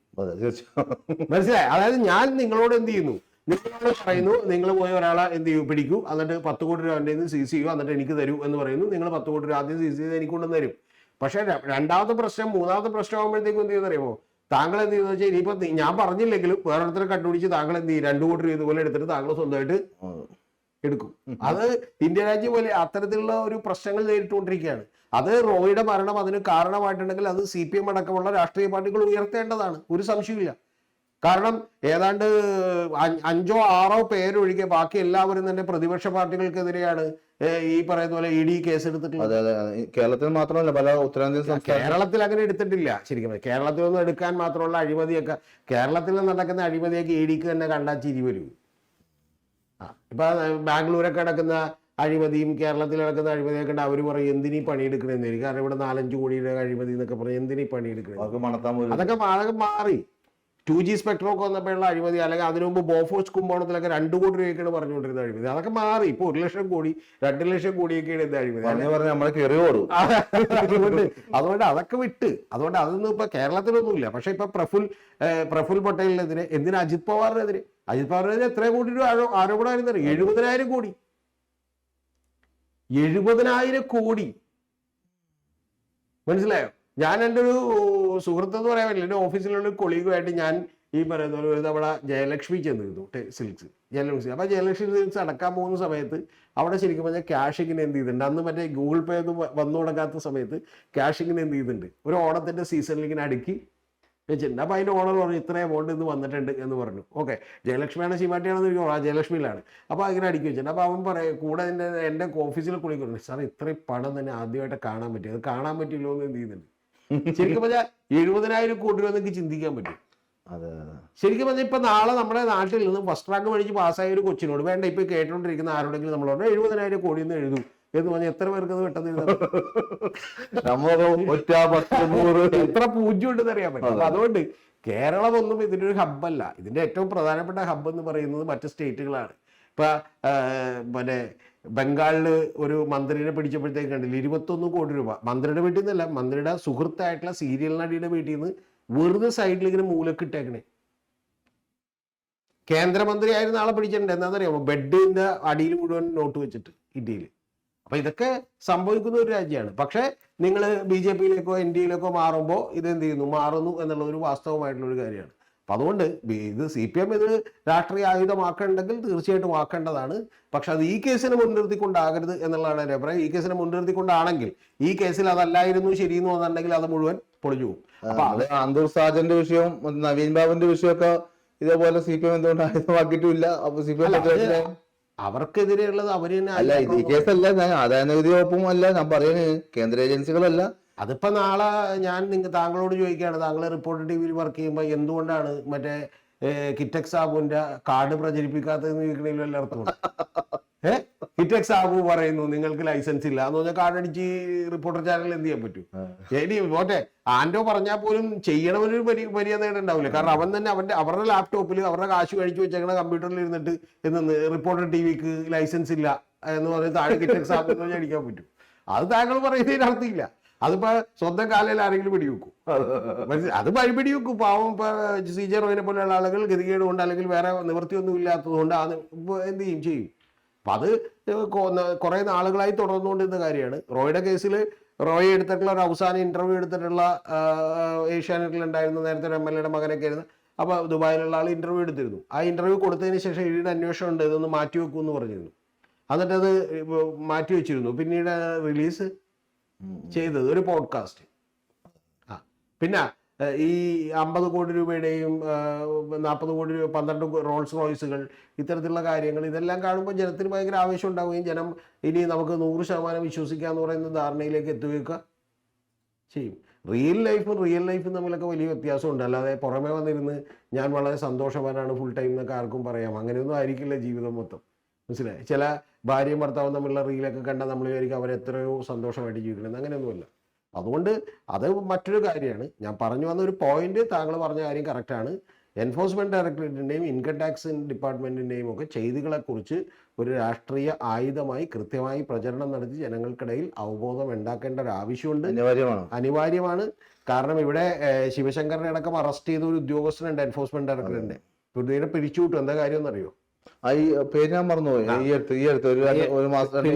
മനസ്സിലായി? അതായത് ഞാൻ നിങ്ങളോട് എന്ത് ചെയ്യുന്നു? നിങ്ങൾ പറയുന്നു നിങ്ങൾ പോയി ഒരാളെ എന്ത് ചെയ്യൂ, പിടിക്കൂ, എന്നിട്ട് 10 കോടി രൂപ എൻ്റെ സീസ് ചെയ്യൂ, എന്നിട്ട് എനിക്ക് തരൂ എന്ന് പറയുന്നു. നിങ്ങൾ 10 കോടി രൂപ ആദ്യം സീസ് ചെയ്ത് എനിക്ക് കൊണ്ടുവന്ന് തരും. പക്ഷെ രണ്ടാമത്തെ പ്രശ്നം, മൂന്നാമത്തെ പ്രശ്നം ആകുമ്പോഴത്തേക്കും എന്ത് ചെയ്യുന്നറിയുമോ, താങ്കൾ എന്ത് ചെയ്യുന്ന വെച്ചാൽ ഇനിയിപ്പോ ഞാൻ പറഞ്ഞില്ലെങ്കിലും വേറൊരുത്തരെ കണ്ടുപിടിച്ച് താങ്കൾ എന്ത് ചെയ്യും, 2 കോടി രൂപ ഇതുപോലെ എടുത്തിട്ട് താങ്കൾ സ്വന്തമായിട്ട് എടുക്കും. അത് ഇന്ത്യ രാജ്യം പോലെ അത്തരത്തിലുള്ള ഒരു പ്രശ്നങ്ങൾ നേരിട്ടുകൊണ്ടിരിക്കുകയാണ്. അത് റോയിയുടെ മരണം അതിന് കാരണമായിട്ടുണ്ടെങ്കിൽ അത് CPM അടക്കമുള്ള രാഷ്ട്രീയ പാർട്ടികൾ ഉയർത്തേണ്ടതാണ്, ഒരു സംശയമില്ല. കാരണം ഏതാണ്ട് 5ഓ 6ഓ പേരൊഴികെ ബാക്കി എല്ലാവരും തന്നെ പ്രതിപക്ഷ പാർട്ടികൾക്കെതിരെയാണ് ഈ പറയുന്ന പോലെ ED കേസെടുത്തിട്ടുള്ളത്. കേരളത്തിൽ മാത്രമല്ല, പല ഉത്തരേന്ത്യൻ കേരളത്തിൽ അങ്ങനെ എടുത്തിട്ടില്ല. ശരിക്കും കേരളത്തിൽ ഒന്നും എടുക്കാൻ മാത്രമുള്ള അഴിമതിയൊക്കെ, കേരളത്തിൽ നടക്കുന്ന അഴിമതിയൊക്കെ EDക്ക് തന്നെ കണ്ടാൽ ചിരി വരും. ഇപ്പൊ ബാംഗ്ലൂരൊക്കെ നടക്കുന്ന അഴിമതിയും കേരളത്തിൽ നടക്കുന്ന അഴിമതിയൊക്കെ ഉണ്ട്. അവർ പറയും എന്തിനീ പണിയെടുക്കണമെന്ന്. കാരണം ഇവിടെ 4-5 കോടിയുടെ അഴിമതി എന്നൊക്കെ പറയും, എന്തിനീ പണിയെടുക്കണം. അതൊക്കെ മാറി. 2G സ്പെക്ട്രം ഒക്കെ വന്നപ്പോഴുള്ള അഴിമതി, അല്ലെങ്കിൽ അതിനു മുമ്പ് ബോഫോഴ്സ് കുമ്പോണത്തിലൊക്കെ 2 കോടി രൂപയൊക്കെയാണ് പറഞ്ഞുകൊണ്ടിരുന്ന അഴിമതി. അതൊക്കെ മാറി. ഇപ്പൊ 1 ലക്ഷം കോടി 2 ലക്ഷം കോടിയൊക്കെയാണ് എന്ത് അഴിമതി. അതുകൊണ്ട് അതൊക്കെ വിട്ട്, അതുകൊണ്ട് അതൊന്നും ഇപ്പൊ കേരളത്തിലൊന്നുമില്ല. പക്ഷെ ഇപ്പൊ പ്രഫുൽ പട്ടേലിനെതിരെ, എന്തിനാ അജിത് പവാറിനെതിരെ എത്ര കോടി രൂപ ആരോപണമായിരുന്നു? 70,000 കോടി. 70,000 കോടി. മനസ്സിലായോ? ഞാൻ എൻ്റെ ഒരു സുഹൃത്തെന്ന് പറയാൻ പറ്റില്ല, എൻ്റെ ഓഫീസിലുള്ള കൊളീഗുമായിട്ട് ഞാൻ ഈ പറയുന്ന പോലെ ഒരു തവണ ജയലക്ഷ്മി ചെന്നിരുന്നു, സിൽക്സ് ജയലക്ഷ്മി. അപ്പൊ ജയലക്ഷ്മി സിൽക്സ് അടക്കാൻ പോകുന്ന സമയത്ത് അവിടെ ശരിക്കും പറഞ്ഞാൽ ക്യാഷിങ്ങിന് എന്ത് ചെയ്തിട്ടുണ്ട്, അന്ന് മറ്റേ ഗൂഗിൾ പേ ഒന്നും വന്നു തുടങ്ങാത്ത സമയത്ത് ക്യാഷിങ്ങിന് എന്ത് ചെയ്തിട്ടുണ്ട്, ഒരു ഓണത്തിന്റെ സീസണിൽ ഇങ്ങനെ അടുക്കി വെച്ചിട്ടുണ്ട്. അപ്പൊ അതിന്റെ ഓണർ പറഞ്ഞു ഇത്ര എമൗണ്ട് ഇന്ന് വന്നിട്ടുണ്ട് എന്ന് പറഞ്ഞു. ഓക്കെ, ജയലക്ഷ്മിയാണ് ശിമാട്ടിയാണെന്ന് എനിക്ക് ജയലക്ഷ്മിയിലാണ്. അപ്പൊ അങ്ങനെ അടുക്കി വെച്ചിട്ടുണ്ട്. അപ്പൊ അവൻ പറയും, കൂടെ എൻ്റെ ഓഫീസിൽ കുളിക്കുന്നു, സാർ ഇത്രയും പണം തന്നെ ആദ്യമായിട്ട് കാണാൻ പറ്റി, അത് കാണാൻ പറ്റില്ലോ എന്ന് എന്ത് ചെയ്യുന്നുണ്ട്. ശരിക്കും പറഞ്ഞാൽ 70,000 കോടി രൂപ നിങ്ങൾക്ക് ചിന്തിക്കാൻ പറ്റും. ശരിക്കും പറഞ്ഞാൽ ഇപ്പൊ നാളെ നമ്മുടെ നാട്ടിൽ നിന്ന് ഫസ്റ്റ് റാങ്ക് പഠിച്ച് പാസ്സായ ഒരു കൊച്ചിനോട്, വേണ്ട ഇപ്പൊ കേട്ടോണ്ടിരിക്കുന്ന ആരോടെങ്കിലും നമ്മളോട് 70,000 കോടി എന്ന് എഴുതും എന്ന് പറഞ്ഞാൽ എത്ര പേർക്ക് അത് പെട്ടെന്ന് എത്ര പൂജ്യം ഉണ്ടെന്ന് അറിയാൻ പറ്റും. അപ്പൊ അതുകൊണ്ട് കേരളം ഒന്നും ഇതിന്റെ ഒരു ഹബ്ബല്ല. ഇതിന്റെ ഏറ്റവും പ്രധാനപ്പെട്ട ഹബ്ബ് എന്ന് പറയുന്നത് മറ്റ് സ്റ്റേറ്റുകളാണ്. ഇപ്പൊ പിന്നെ ബംഗാളില് ഒരു മന്ത്രിനെ പിടിച്ചപ്പോഴത്തേക്ക് കണ്ടില്ല 21 കോടി രൂപ. മന്ത്രിയുടെ വീട്ടിൽ നിന്നല്ല, മന്ത്രിയുടെ സുഹൃത്തായിട്ടുള്ള സീരിയൽ നടിയുടെ വീട്ടിൽ നിന്ന് വെറുതെ സൈഡിൽ ഇങ്ങനെ മൂലക്കിട്ടേക്കണേ. കേന്ദ്രമന്ത്രി ആയിരുന്ന ആളെ പിടിച്ചിട്ടുണ്ട്. എന്താണെന്നറിയാമോ? ബെഡിന്റെ അടിയിൽ മുഴുവൻ നോട്ട് വെച്ചിട്ട് ഇന്ത്യയിൽ. അപ്പൊ ഇതൊക്കെ സംഭവിക്കുന്ന ഒരു രാജ്യമാണ്. പക്ഷെ നിങ്ങൾ BJPയിലേക്കോ NDAയിലേക്കോ മാറുമ്പോൾ ഇതെന്ത് ചെയ്യുന്നു, മാറുന്നു എന്നുള്ള ഒരു വാസ്തവമായിട്ടുള്ള ഒരു കാര്യമാണ്. അപ്പൊ അതുകൊണ്ട് ഇത് CPM ഇത് രാഷ്ട്രീയ ആയുധമാക്കേണ്ടെങ്കിൽ തീർച്ചയായിട്ടും ആക്കേണ്ടതാണ്. പക്ഷെ അത് ഈ കേസിനെ മുൻനിർത്തിക്കൊണ്ടാകരുത് എന്നുള്ളതാണ് എൻ്റെ അഭിപ്രായം. ഈ കേസിനെ മുൻനിർത്തിക്കൊണ്ടാണെങ്കിൽ, ഈ കേസിൽ അതല്ലായിരുന്നു ശരിയെന്ന് തോന്നുന്നുണ്ടെങ്കിൽ അത് മുഴുവൻ പൊളിഞ്ഞു പോകും. അപ്പൊ അത് അന്തൂർ സാജന്റെ വിഷയവും നവീൻ ബാബുവിന്റെ വിഷയമൊക്കെ ഇതേപോലെ CPM എന്തുകൊണ്ട് ആയുധമാക്കിയിട്ടില്ല. അപ്പൊ CPM അവർക്കെതിരെയുള്ളത് അവര് തന്നെ. അല്ല, ഇത് ഈ കേസല്ല, ഞാൻ ആദായ നികുതി വകുപ്പും അല്ല ഞാൻ പറയുന്നത്, കേന്ദ്ര ഏജൻസികളല്ല. അതിപ്പോ നാളെ ഞാൻ താങ്കളോട് ചോദിക്കുകയാണ്, താങ്കൾ റിപ്പോർട്ടർ TVയിൽ വർക്ക് ചെയ്യുമ്പോൾ എന്തുകൊണ്ടാണ് മറ്റേ കിറ്റക്സ് സാബുവിന്റെ കാർഡ് പ്രചരിപ്പിക്കാത്തതെന്ന് ചോദിക്കണമെങ്കിൽ വല്ല അർത്ഥമുണ്ട്? കിറ്റക്സ് സാബു പറയുന്നു നിങ്ങൾക്ക് ലൈസൻസ് ഇല്ല എന്ന് പറഞ്ഞാൽ കാർഡ് അടിച്ച് റിപ്പോർട്ടർ ചാനലിൽ എന്ത് ചെയ്യാൻ പറ്റും? ഇനി പോട്ടെ, ആൻഡോ പറഞ്ഞാൽ പോലും ചെയ്യണമെന്നൊരു മര്യാദ ഉണ്ടാവില്ല. കാരണം അവൻ തന്നെ അവരുടെ ലാപ്ടോപ്പിൽ അവരുടെ കാശ് കഴിച്ചു വെച്ചേക്കണ കമ്പ്യൂട്ടറിൽ ഇരുന്നിട്ട് എന്ന് റിപ്പോർട്ടർ TVക്ക് ലൈസൻസ് ഇല്ല എന്ന് പറഞ്ഞ് താഴെ കിറ്റക്സ് സാബു എന്ന് പറഞ്ഞാൽ അടിക്കാൻ പറ്റും? അത് താങ്കൾ പറയുന്നതിന് അർത്ഥമില്ല. അതിപ്പോ സ്വന്തം കാലയിൽ ആരെങ്കിലും പിടിവെക്കും, അത് വഴിപിടി വെക്കും. പാവം ഇപ്പൊ CJ റോയിനെ പോലെയുള്ള ആളുകൾ ഗതികേട് കൊണ്ട് അല്ലെങ്കിൽ വേറെ നിവൃത്തിയൊന്നും ഇല്ലാത്തത് കൊണ്ട് അത് എന്ത് ചെയ്യും. അപ്പൊ അത് കുറെ നാളുകളായി തുടർന്നുകൊണ്ടിരുന്ന കാര്യമാണ്. റോയുടെ കേസിൽ റോയി എടുത്തിട്ടുള്ള ഒരു അവസാന ഇന്റർവ്യൂ എടുത്തിട്ടുള്ള ഏഷ്യാനെറ്റിൽ ഉണ്ടായിരുന്ന നേരത്തെ ഒരു MLA യുടെ മകനൊക്കെ ആയിരുന്നു. അപ്പൊ ദുബായിലുള്ള ആൾ ഇന്റർവ്യൂ എടുത്തിരുന്നു. ആ ഇന്റർവ്യൂ കൊടുത്തതിന് ശേഷം ED അന്വേഷണം ഉണ്ട്, ഇതൊന്ന് മാറ്റിവെക്കൂ എന്ന് പറഞ്ഞിരുന്നു. എന്നിട്ട് അത് മാറ്റിവെച്ചിരുന്നു. പിന്നീട് റിലീസ് ചെയ്തത് ഒരു പോഡ്കാസ്റ്റ്. പിന്നെ ഈ 50 കോടി രൂപയുടെയും 40 കോടി രൂപ 12 റോൾസ് റോയ്സുകൾ, ഇത്തരത്തിലുള്ള കാര്യങ്ങൾ ഇതെല്ലാം കാണുമ്പോൾ ജനത്തിന് ഭയങ്കര ആവേശം ഉണ്ടാവുകയും ജനം ഇനി നമുക്ക് 100% വിശ്വസിക്കാന്ന് പറയുന്ന ധാരണയിലേക്ക് എത്തുകയൊക്കെ ചെയ്യും. റിയൽ ലൈഫും തമ്മിലൊക്കെ വലിയ വ്യത്യാസമുണ്ട്. അല്ലാതെ പുറമെ വന്നിരുന്ന് ഞാൻ വളരെ സന്തോഷവാനാണ് ഫുൾ ടൈം എന്നൊക്കെ ആർക്കും പറയാം. അങ്ങനെയൊന്നും ആയിരിക്കില്ല ജീവിതം മൊത്തം. മനസ്സിലായി? ചില ഭാര്യയും ഭർത്താവും തമ്മിലുള്ള റീലൊക്കെ കണ്ടാൽ നമ്മൾ വിചാരിക്കും അവരെത്രയോ സന്തോഷമായിട്ട് ജീവിക്കണം. അങ്ങനെയൊന്നുമല്ല. അതുകൊണ്ട് അത് മറ്റൊരു കാര്യമാണ്. ഞാൻ പറഞ്ഞു വന്ന ഒരു പോയിന്റ്, താങ്കൾ പറഞ്ഞ കാര്യം കറക്റ്റാണ്. എൻഫോഴ്സ്മെന്റ് ഡയറക്ടറേറ്റിന്റെയും ഇൻകം ടാക്സ് ഡിപ്പാർട്ട്മെന്റിന്റെയും ഒക്കെ ചെയ്തികളെക്കുറിച്ച് ഒരു രാഷ്ട്രീയ ആയുധമായി കൃത്യമായി പ്രചരണം നടത്തി ജനങ്ങൾക്കിടയിൽ അവബോധം ഉണ്ടാക്കേണ്ട ഒരു ആവശ്യമുണ്ട്, അനിവാര്യമാണ്. കാരണം ഇവിടെ ശിവശങ്കറിനെ അടക്കം അറസ്റ്റ് ചെയ്ത ഒരു ഉദ്യോഗസ്ഥനുണ്ട് എൻഫോഴ്സ്മെന്റ് ഡയറക്ടറേറ്റിന്റെ. പുള്ളിയെ പിരിച്ചുവിട്ടു. എന്താ കാര്യം എന്നറിയോ? ഈ പേര് ഞാൻ മറന്നുപോയി. ഈ അടുത്ത് ഒരു മാസം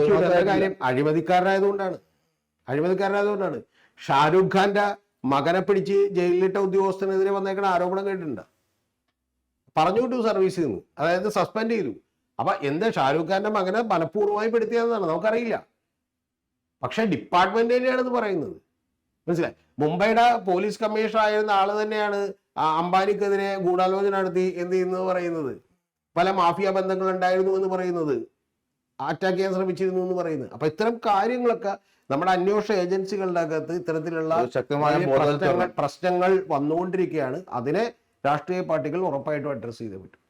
കാര്യം അഴിമതിക്കാരനായതുകൊണ്ടാണ്. ഷാരൂഖ് ഖാന്റെ മകനെ പിടിച്ച് ജയിലിലിട്ട ഉദ്യോഗസ്ഥനെതിരെ വന്നേക്കുന്ന ആരോപണം കേട്ടിട്ടുണ്ട്. പറഞ്ഞു വിട്ടു സർവീസിൽ നിന്ന്, അതായത് സസ്പെൻഡ് ചെയ്തു. അപ്പൊ എന്താ ഷാരൂഖ് ഖാന്റെ മകനെ മനഃപൂർവ്വമായി പെടുത്തിയതെന്നാണ് നമുക്കറിയില്ല. പക്ഷെ ഡിപ്പാർട്ട്മെന്റ് തന്നെയാണ് ഇത് പറയുന്നത്. മനസ്സിലായി? മുംബൈയുടെ പോലീസ് കമ്മീഷണർ ആയിരുന്ന ആള് തന്നെയാണ് അംബാനിക്കെതിരെ ഗൂഢാലോചന നടത്തി എന്ത് ചെയ്യുന്നത് പറയുന്നത്, പല മാഫിയ ബന്ധങ്ങൾ ഉണ്ടായിരുന്നു എന്ന് പറയുന്നത്, അറ്റാക്ക് ചെയ്യാൻ ശ്രമിച്ചിരുന്നു എന്ന് പറയുന്നത്. അപ്പൊ ഇത്തരം കാര്യങ്ങളൊക്കെ നമ്മുടെ അന്വേഷണ ഏജൻസികളുടെ അകത്ത് ഇത്തരത്തിലുള്ള ശക്തമായ പ്രശ്നങ്ങൾ വന്നുകൊണ്ടിരിക്കുകയാണ്. അതിനെ രാഷ്ട്രീയ പാർട്ടികൾ ഉറപ്പായിട്ടും അഡ്രസ് ചെയ്തേ പറ്റും.